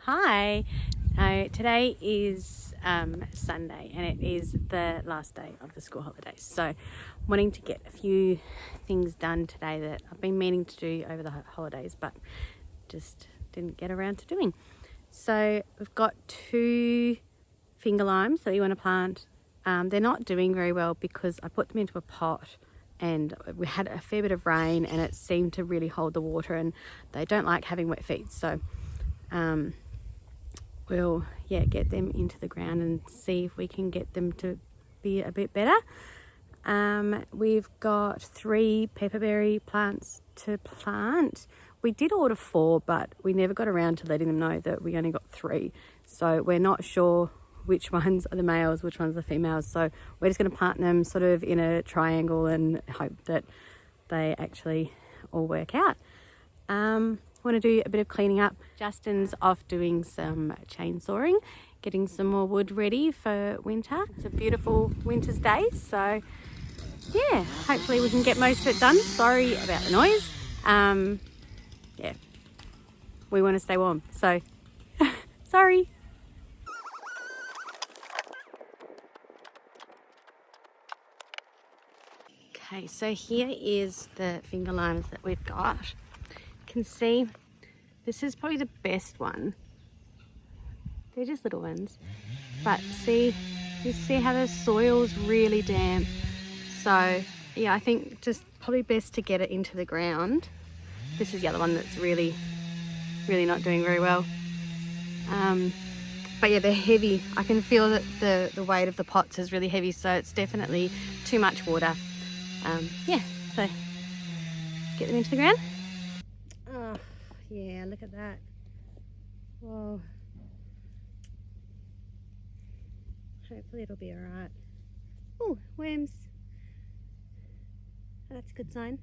Hi, today is Sunday and it is the last day of the school holidays, so wanting to get a few things done today that I've been meaning to do over the holidays but just didn't get around to doing. So we've got 2 finger limes that we want to plant. They're not doing very well because I put them into a pot and we had a fair bit of rain and it seemed to really hold the water, and they don't like having wet feet, so we'll get them into the ground and see if we can get them to be a bit better. We've got 3 pepperberry plants to plant. We did order 4, but we never got around to letting them know that we only got 3, so we're not sure which ones are the males, which ones are the females, so we're just going to plant them sort of in a triangle and hope that they actually all work out. Want to do a bit of cleaning up. Justin's off doing some chainsawing, getting some more wood ready for winter. It's a beautiful winter's day, so yeah, hopefully we can get most of it done. Sorry about the noise. Yeah, we want to stay warm, so sorry. Okay, so here is the finger limes that we've got. You can see this is probably the best one. They're just little ones, but you see how the soil's really damp. So yeah, I think just probably best to get it into the ground. This is the other one that's really not doing very well. But yeah, they're heavy. I can feel that the weight of the pots is really heavy, so it's definitely too much water. Yeah, so get them into the ground. Oh yeah, look at that. Whoa. Hopefully it'll be alright. Oh, worms. Oh, that's a good sign.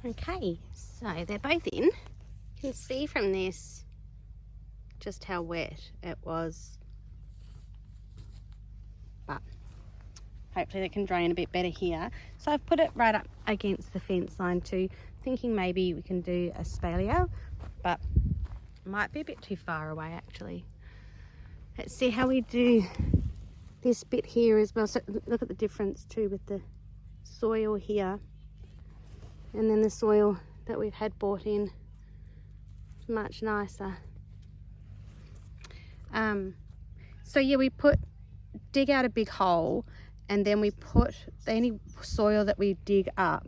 Okay, so they're both in. You can see from this just how wet it was, but hopefully they can dry in a bit better here. So I've put it right up against the fence line too, thinking maybe we can do a spalia, but it might be a bit too far away actually. Let's see how we do this bit here as well. So look at the difference too with the soil here and then the soil that we've had brought in. It's much nicer. So yeah, we dig out a big hole, and then we put any soil that we dig up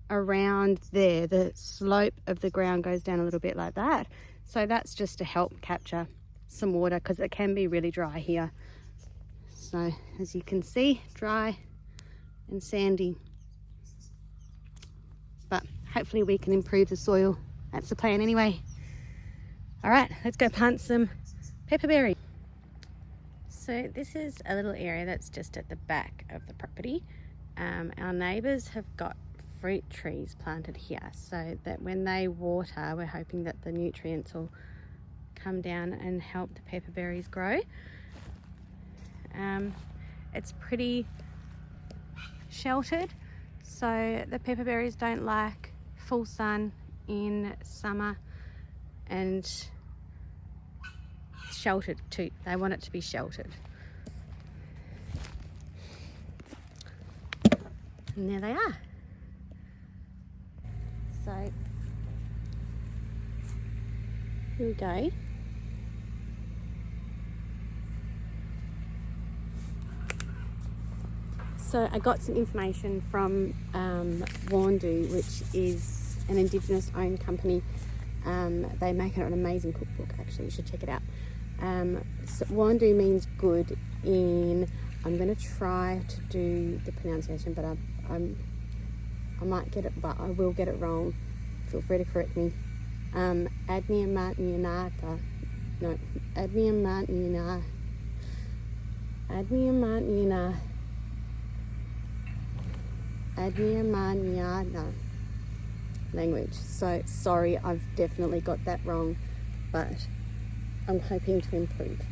around there. The slope of the ground goes down a little bit like that. So that's just to help capture some water because it can be really dry here. So as you can see, dry and sandy. But hopefully we can improve the soil. That's the plan anyway. All right, let's go plant some pepperberry. So this is a little area that's just at the back of the property. Our neighbours have got fruit trees planted here, so that when they water, we're hoping that the nutrients will come down and help the pepperberries grow. It's pretty sheltered, so the pepperberries don't like full sun in summer, and sheltered too. They want it to be sheltered. And there they are. So here we go. So I got some information from Warndu, which is an Indigenous owned company. They make an amazing cookbook actually, you should check it out. So Warndu means good in, I'm going to try to do the pronunciation, but I might get it, but I will get it wrong. Feel free to correct me. Adniamatnianaka. No, Adniamatniana. Adniamaniana language. So sorry, I've definitely got that wrong, but I'm hoping to improve.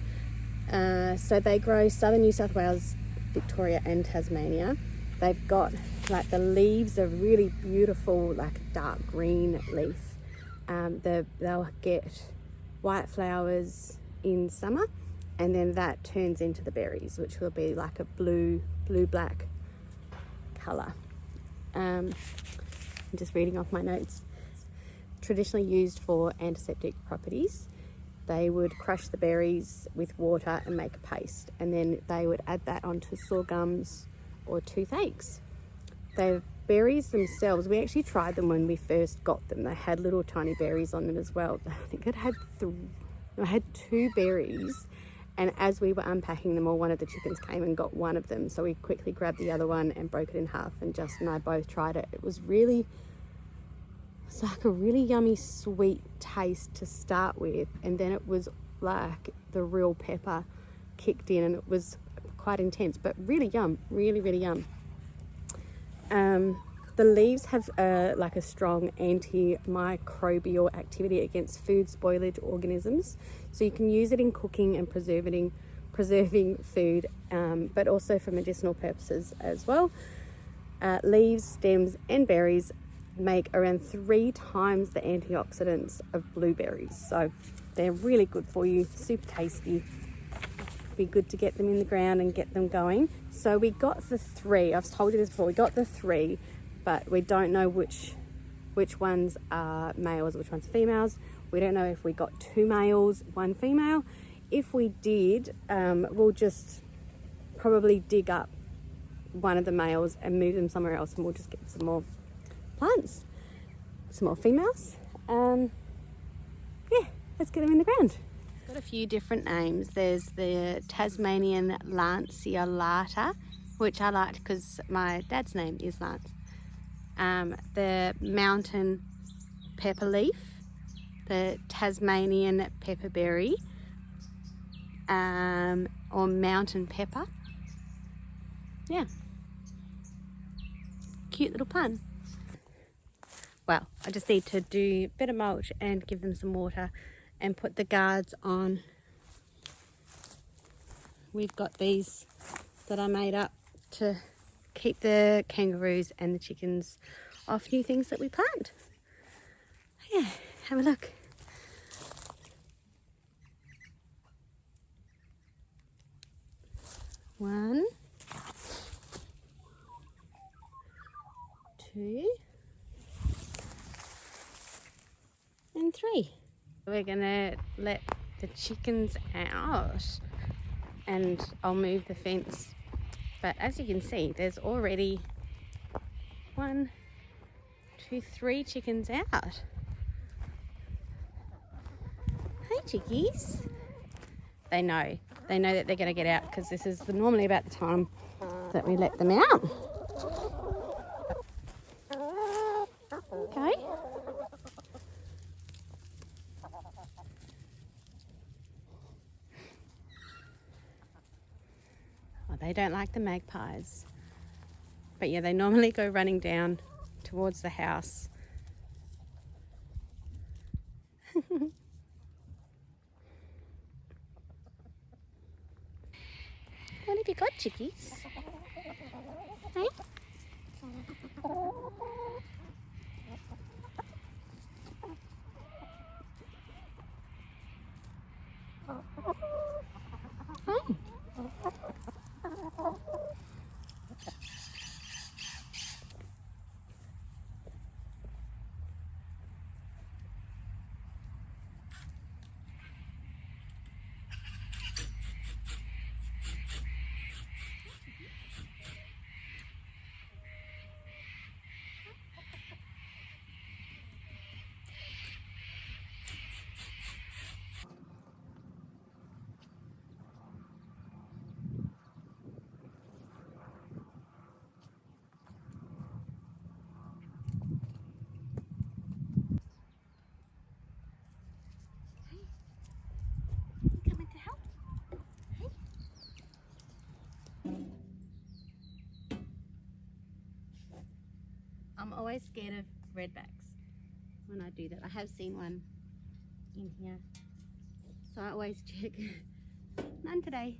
So they grow southern New South Wales, Victoria and Tasmania. They've got like the leaves are really beautiful, like dark green leaf. they'll get white flowers in summer, and then that turns into the berries, which will be like a blue-black colour. I'm just reading off my notes. Traditionally used for antiseptic properties. They would crush the berries with water and make a paste, and then they would add that onto sore gums or toothaches. The berries themselves, we actually tried them when we first got them. They had little tiny berries on them as well. I think it had two berries, and as we were unpacking them all, one of the chickens came and got one of them, so we quickly grabbed the other one and broke it in half, and Justin and I both tried it. It's like a really yummy sweet taste to start with, and then it was like the real pepper kicked in, and it was quite intense, but really yum, really yum. The leaves have like a strong antimicrobial activity against food spoilage organisms, so you can use it in cooking and preserving food, but also for medicinal purposes as well. Leaves, stems and berries make around 3 times the antioxidants of blueberries, so they're really good for you, super tasty. Be good to get them in the ground and get them going. So we got the 3. I've told you this before, we got the 3, but we don't know which ones are males, which ones are females. We don't know if we got 2 males, 1 female. If we did, we'll just probably dig up one of the males and move them somewhere else, and we'll just get some more plants, some more females. Yeah, let's get them in the ground. It's got a few different names. There's the Tasmanian lanceolata, which I liked because my dad's name is Lance. The mountain pepper leaf, the Tasmanian pepperberry, or mountain pepper. Yeah, cute little pun. Well, I just need to do a bit of mulch and give them some water and put the guards on. We've got these that I made up to keep the kangaroos and the chickens off new things that we plant. Yeah, have a look. One, 2, and 3. We're gonna let the chickens out, and I'll move the fence. But as you can see, there's already 1, 2, 3 chickens out. Hey chickies. They know that they're gonna get out, because this is normally about the time that we let them out. Okay. Oh, they don't like the magpies. But yeah, they normally go running down towards the house. What have you got, chickies? Hey? Hey. I'm always scared of redbacks when I do that. I have seen one in here, so I always check. None today.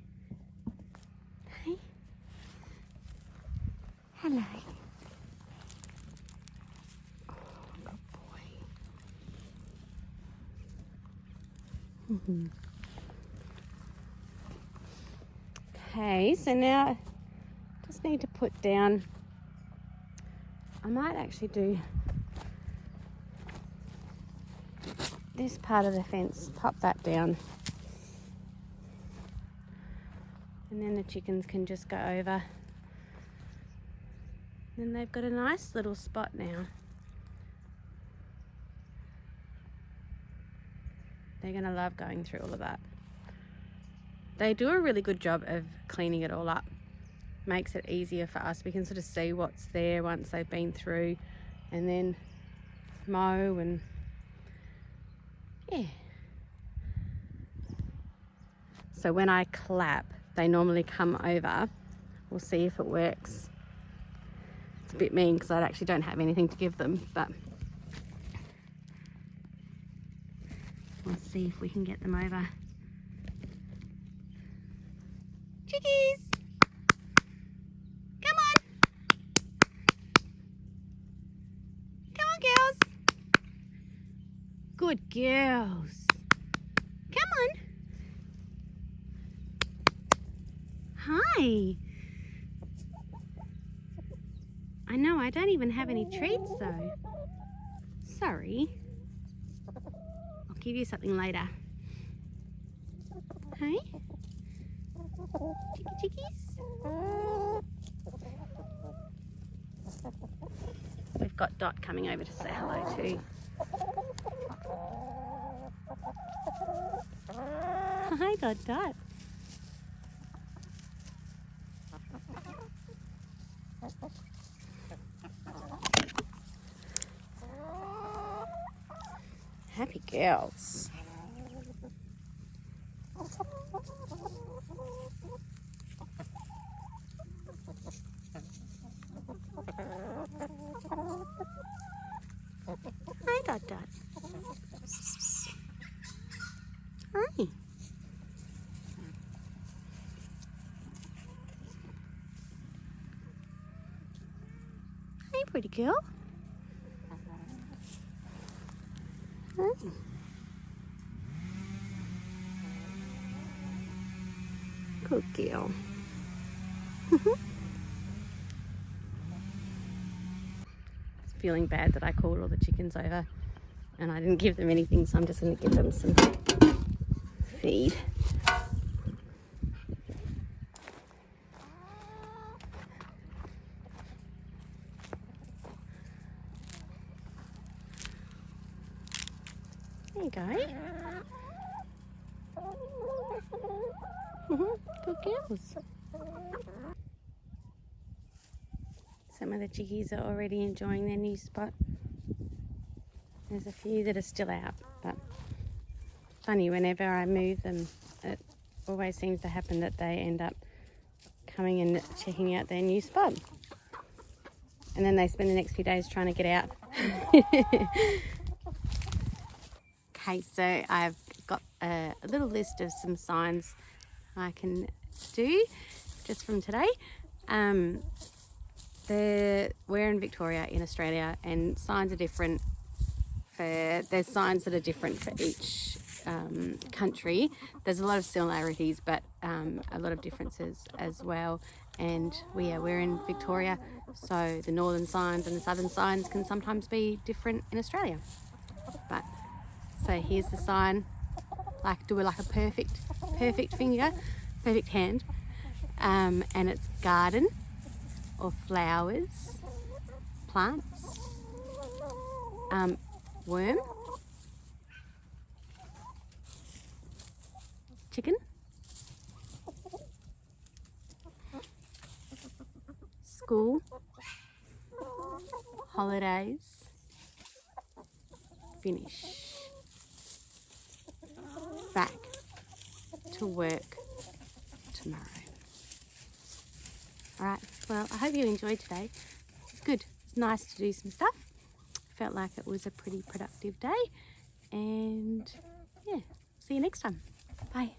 Hey. Hello. Oh, good boy. Okay, so now just need to put down, I might actually do this part of the fence, pop that down, and then the chickens can just go over. Then they've got a nice little spot now. They're going to love going through all of that. They do a really good job of cleaning it all up. Makes it easier for us. We can sort of see what's there once they've been through, and then mow and yeah. So when I clap, they normally come over. We'll see if it works. It's a bit mean because I actually don't have anything to give them, but we'll see if we can get them over. Chickies! Come on! Come on, girls! Good girls! Come on! Hi! I know, I don't even have any treats though. Sorry. I'll give you something later. Hey? Chickies? We've got Dot coming over to say hello too. Hi, Dot. Happy girls. Hi, Dot. Hi. Hey, pretty girl. Hi. Good girl. Feeling bad that I called all the chickens over and I didn't give them anything, so I'm just going to give them some feed. There you go. Good girls. Some of the chickies are already enjoying their new spot. There's a few that are still out, but funny, whenever I move them, it always seems to happen that they end up coming and checking out their new spot. And then they spend the next few days trying to get out. Okay, so I've got a little list of some signs I can do just from today. We're in Victoria in Australia, and signs are different. There's signs that are different for each country. There's a lot of similarities, but a lot of differences as well. And we're in Victoria, so the northern signs and the southern signs can sometimes be different in Australia. But so here's the sign, do it like a perfect finger, perfect hand, and it's garden or flowers, plants, worm, chicken, school, holidays, finish, back to work tomorrow. Alright, well, I hope you enjoyed today. It's good. It's nice to do some stuff. Felt like it was a pretty productive day. And yeah, see you next time. Bye.